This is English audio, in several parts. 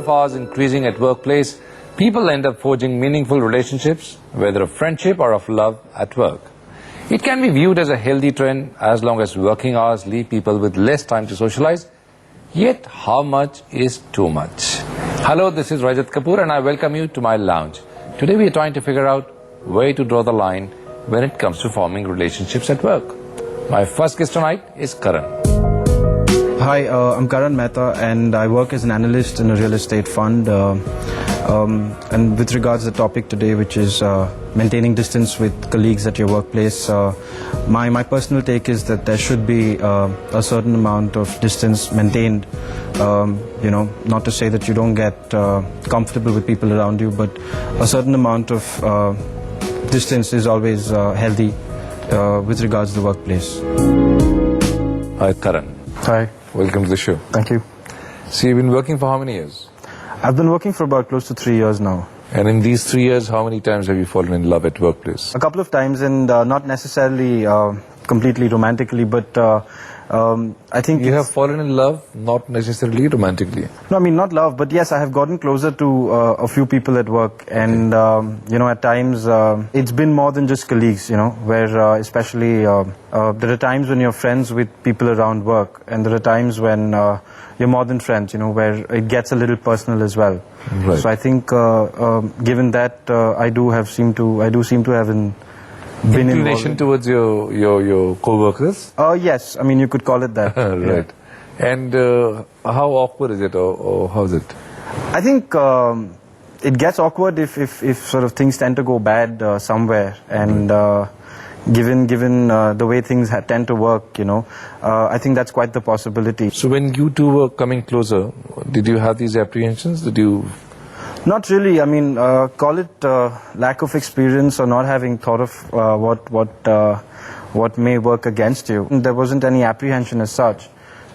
of hours increasing at workplace, people end up forging meaningful relationships, whether of friendship or of love at work. It can be viewed as a healthy trend as long as working hours leave people with less time to socialize. Yet, how much is too much? Hello, this is Rajat Kapoor and I welcome you to my lounge. Today we are trying to figure out where to draw the line when it comes to forming relationships at work. My first guest tonight is Karan. Hi, I'm Karan Mehta and I work as an analyst in a real estate fund. And with regards to the topic today, which is maintaining distance with colleagues at your workplace, my personal take is that there should be a certain amount of distance maintained. Not to say that you don't get comfortable with people around you, but a certain amount of distance is always healthy with regards to the workplace. Hi, Karan. Hi. Welcome to the show. Thank you. So you've been working for how many years? I've been working for about close to 3 years now. And in these 3 years, how many times have you fallen in love at workplace? A couple of times, and not necessarily completely romantically, but I think you have fallen in love, not necessarily romantically. No, I mean not love, but yes, I have gotten closer to a few people at work, and at times it's been more than just colleagues. Where especially there are times when you're friends with people around work, and there are times when you're more than friends. Where it gets a little personal as well. Right. So I think, given that, I do seem to have been inclination towards your co-workers? Yes, I mean you could call it that. Right. Yeah. And how awkward is it, or how is it? I think it gets awkward if sort of things tend to go bad somewhere, and given the way things tend to work, I think that's quite the possibility. So when you two were coming closer, did you have these apprehensions? Did you? Not really. I mean, call it lack of experience or not having thought of what may work against you. There wasn't any apprehension as such.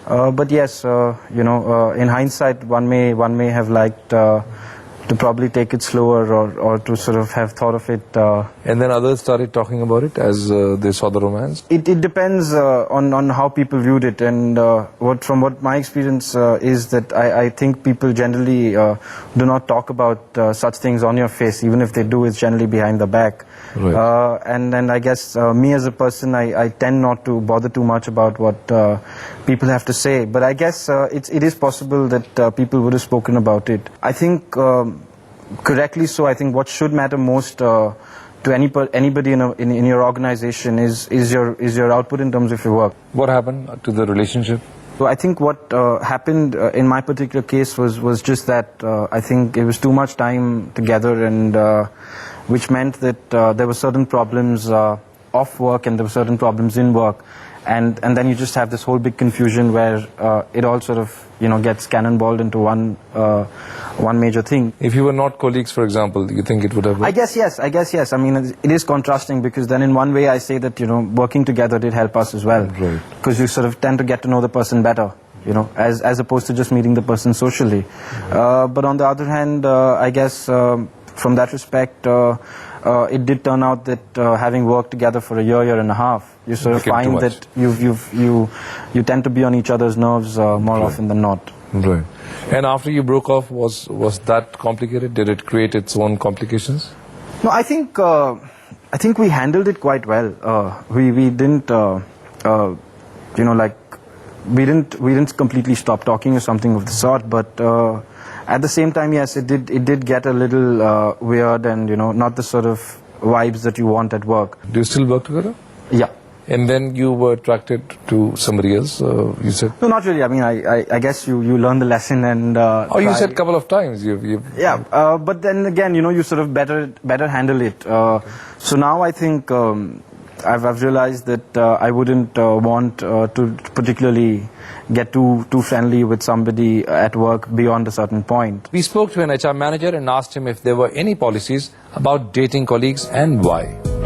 But yes, in hindsight, one may have liked to probably take it slower or to sort of have thought of it. And then others started talking about it as they saw the romance? It depends on how people viewed it, and from what my experience is that I think people generally do not talk about such things on your face. Even if they do, it's generally behind the back. Right. And I guess me as a person, I tend not to bother too much about what people have to say. But I guess it is possible that people would have spoken about it. I think correctly so. I think what should matter most to anybody in your organization is your output in terms of your work. What happened to the relationship? So I think what happened in my particular case was just that I think it was too much time together, and which meant that there were certain problems off work and there were certain problems in work, and then you just have this whole big confusion where it all sort of gets cannonballed into one major thing. If you were not colleagues, for example, do you think it would have worked? I guess yes. I mean, it is contrasting, because then in one way I say that working together did help us as well. Right. Because you sort of tend to get to know the person better, as opposed to just meeting the person socially. But on the other hand, I guess from that respect, it did turn out that having worked together for a year and a half, you sort of find that you tend to be on each other's nerves more often than not. Right. And after you broke off, was that complicated? Did it create its own complications? No, I think we handled it quite well. We didn't we didn't completely stop talking or something of the sort, but at the same time, yes, it did get a little weird, and not the sort of vibes that you want at work. Do you still work together? Yeah. And then you were attracted to somebody else, you said? No, not really. I mean, I guess you learn the lesson and... you said a couple of times. Yeah, but then again, you sort of better handle it. So now I think I've realized that I wouldn't want to particularly get too friendly with somebody at work beyond a certain point. We spoke to an HR manager and asked him if there were any policies about dating colleagues and why.